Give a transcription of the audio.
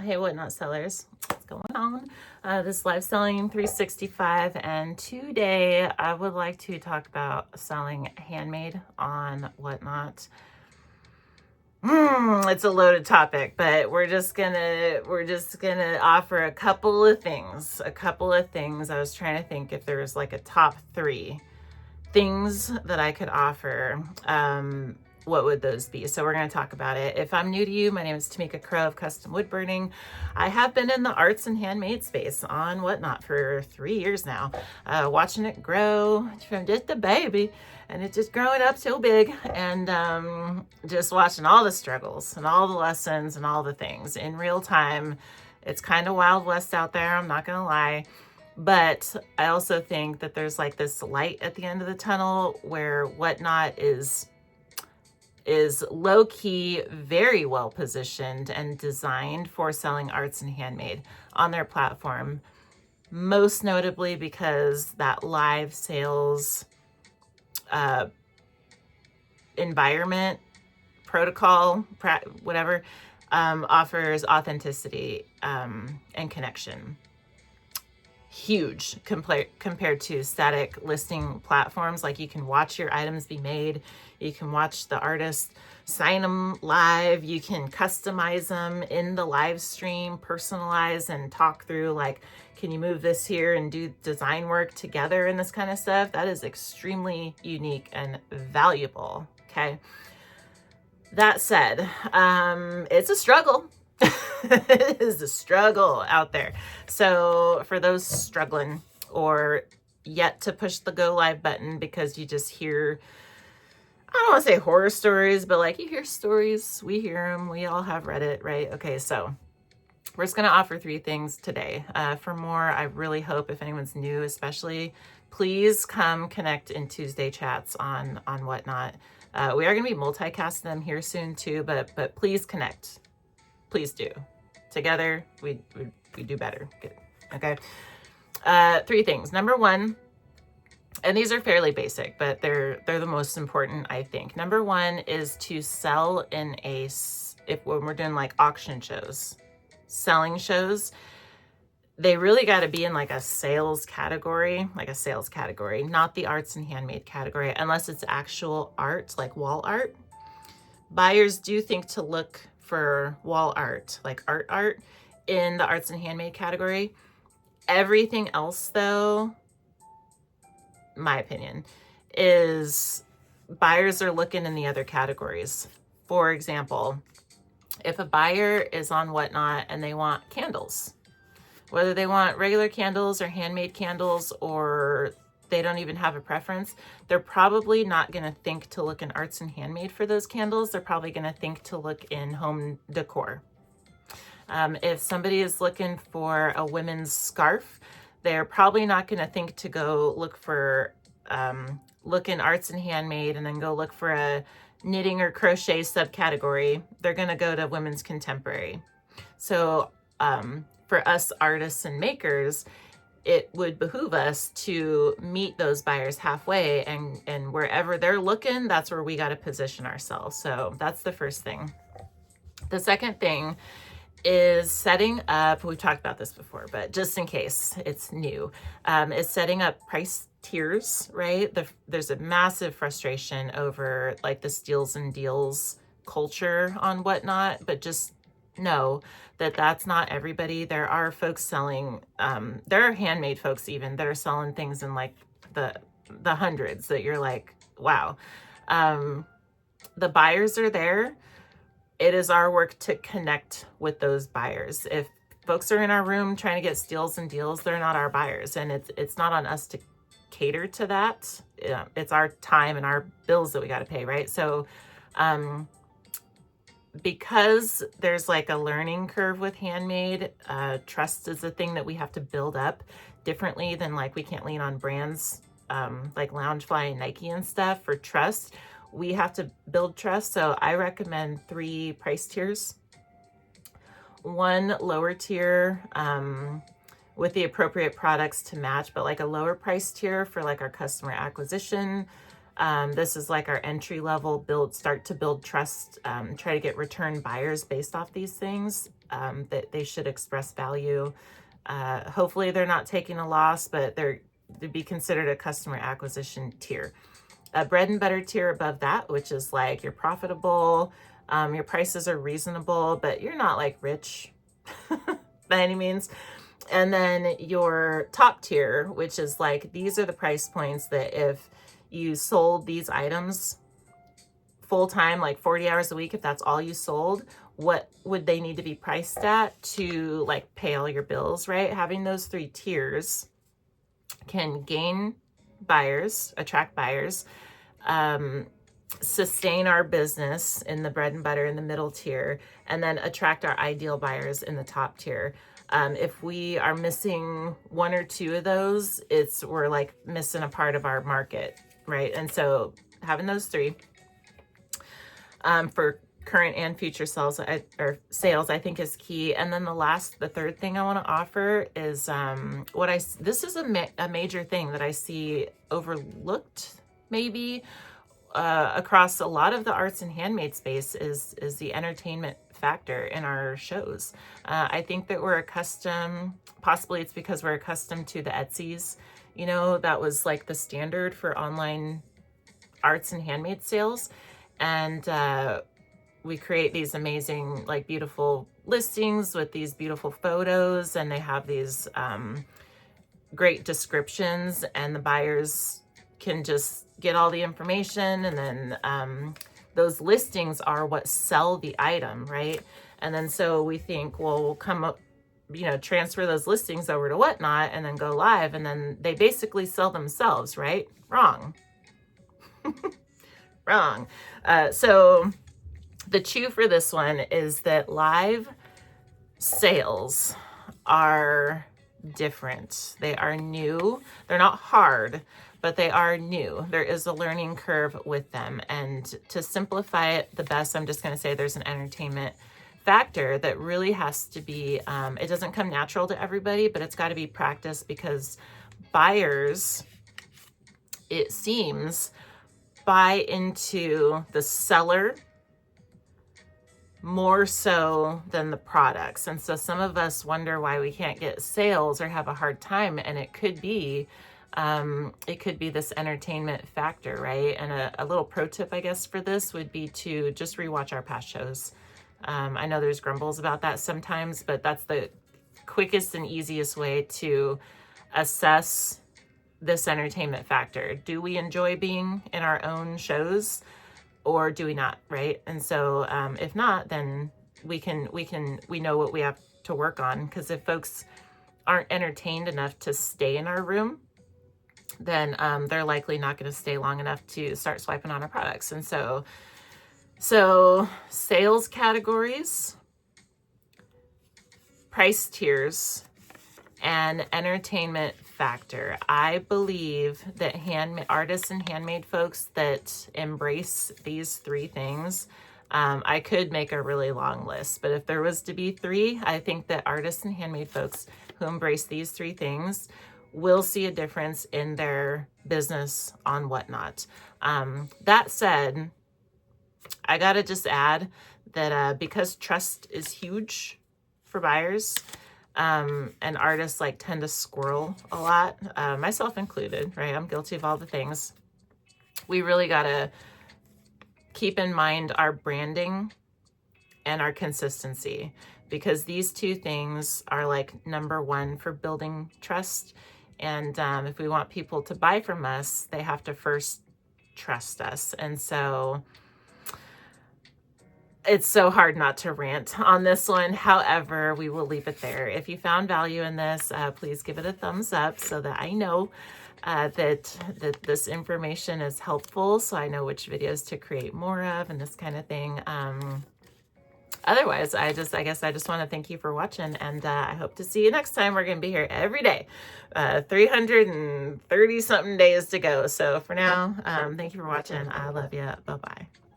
Hey, Whatnot sellers, what's going on? This is Live Selling 365, and today I would like to talk about selling handmade on Whatnot. It's a loaded topic, but we're just gonna offer a couple of things. I was trying to think if there was like a top 3 things that I could offer. What would those be? So we're going to talk about it. If I'm new to you, my name is Tamika Crow of Custom Wood Burning. I have been in the arts and handmade space on Whatnot for 3 years now, watching it grow from just a baby and it just growing up so big, and just watching all the struggles and all the lessons and all the things in real time. It's kind of Wild West out there, I'm not gonna lie. But I also think that there's like this light at the end of the tunnel where Whatnot is low-key very well positioned and designed for selling arts and handmade on their platform, most notably because that live sales environment, protocol, whatever, offers authenticity and connection. Huge compared to static listing platforms. Like, you can watch your items be made, you can watch the artist sign them live, you can customize them in the live stream, personalize and talk through, like, can you move this here and do design work together and this kind of stuff. That is extremely unique and valuable. Okay, that said, it's a struggle. It is a struggle out there. So for those struggling or yet to push the go live button because you just hear, I don't want to say horror stories, but like, you hear stories, we hear them, we all have Reddit, right? Okay, so we're just going to offer 3 things today. For more, I really hope, if anyone's new especially, please come connect in Tuesday chats on Whatnot. We are going to be multicasting them here soon too, but please connect. Please do. Together, we do better. Good. Okay. 3 things. Number 1, and these are fairly basic, but they're the most important, I think. Number 1 is to sell in when we're doing like auction shows, selling shows, they really got to be in like a sales category, not the arts and handmade category, unless it's actual art, like wall art. Buyers do think to look for wall art, like art in the arts and handmade category. Everything else, though, my opinion, is buyers are looking in the other categories. For example, if a buyer is on Whatnot and they want candles, whether they want regular candles or handmade candles, or they don't even have a preference, they're probably not going to think to look in arts and handmade for those candles. They're probably going to think to look in home decor. If somebody is looking for a women's scarf, they're probably not going to think to go look in arts and handmade and then go look for a knitting or crochet subcategory. They're going to go to women's contemporary. So for us artists and makers, it would behoove us to meet those buyers halfway, and wherever they're looking, that's where we got to position ourselves. So that's the first thing. The second thing is setting up, we've talked about this before, but just in case it's new, is setting up price tiers, right? There's a massive frustration over like the steals and deals culture on Whatnot, but just know that that's not everybody. There are folks selling, there are handmade folks even that are selling things in like the hundreds that you're like, wow. The buyers are there. It is our work to connect with those buyers. If folks are in our room trying to get steals and deals, they're not our buyers, and it's not on us to cater to that. It's our time and our bills that we got to pay, right? So because there's like a learning curve with handmade, trust is a thing that we have to build up differently than, like, we can't lean on brands like Loungefly and Nike and stuff for trust. We have to build trust. So I recommend 3 price tiers. 1 lower tier with the appropriate products to match, but like a lower price tier for like our customer acquisition. This is like our entry level start to build trust, try to get return buyers based off these things. that they should express value. Hopefully they're not taking a loss, but they'd be considered a customer acquisition tier. A bread and butter tier above that, which is like you're profitable, your prices are reasonable, but you're not like rich by any means. And then your top tier, which is like, these are the price points that if you sold these items full time, like 40 hours a week, if that's all you sold, what would they need to be priced at to like pay all your bills, right? Having those three tiers can gain buyers, attract buyers, sustain our business in the bread and butter in the middle tier, and then attract our ideal buyers in the top tier. If we are missing one or two of those, we're like missing a part of our market, right? And so having those three for current and future sales, I think is key. And then the third thing I want to offer is this is a major thing that I see overlooked possibly across a lot of the arts and handmade space is the entertainment factor in our shows. I think that we're accustomed, possibly it's because we're accustomed to the Etsy's, that was like the standard for online arts and handmade sales. And we create these amazing, like beautiful listings with these beautiful photos, and they have these great descriptions, and the buyers can just get all the information, and then those listings are what sell the item, right? And then so we think, well, we'll come up, transfer those listings over to Whatnot and then go live, and then they basically sell themselves, right? Wrong. Wrong. So the chew for this one is that live sales are different. They are new. They're not hard, but they are new. There is a learning curve with them. And to simplify it the best, I'm just going to say there's an entertainment factor that really has to be, it doesn't come natural to everybody, but it's got to be practiced, because buyers, it seems, buy into the seller more so than the products. And so some of us wonder why we can't get sales or have a hard time. And it could be this entertainment factor, right? And a little pro tip, I guess, for this would be to just rewatch our past shows. I know there's grumbles about that sometimes, but that's the quickest and easiest way to assess this entertainment factor. Do we enjoy being in our own shows, or do we not, right? And so if not, then we know what we have to work on, because if folks aren't entertained enough to stay in our room, then they're likely not going to stay long enough to start swiping on our products. And so sales categories, price tiers, and entertainment factor. I believe that artists and handmade folks that embrace these three things, I could make a really long list, but if there was to be three, I think that artists and handmade folks who embrace these three things will see a difference in their business on Whatnot. That said, I gotta just add that because trust is huge for buyers, and artists tend to squirrel a lot, myself included, right? I'm guilty of all the things. We really gotta keep in mind our branding and our consistency, because these two things are like number one for building trust. And if we want people to buy from us, they have to first trust us. And so it's so hard not to rant on this one. However, we will leave it there. If you found value in this, please give it a thumbs up so that I know that this information is helpful, so I know which videos to create more of and this kind of thing. Otherwise, I guess I just want to thank you for watching, and I hope to see you next time. We're going to be here every day, 330 something days to go. So for now, thank you for watching. I love you. Bye-bye.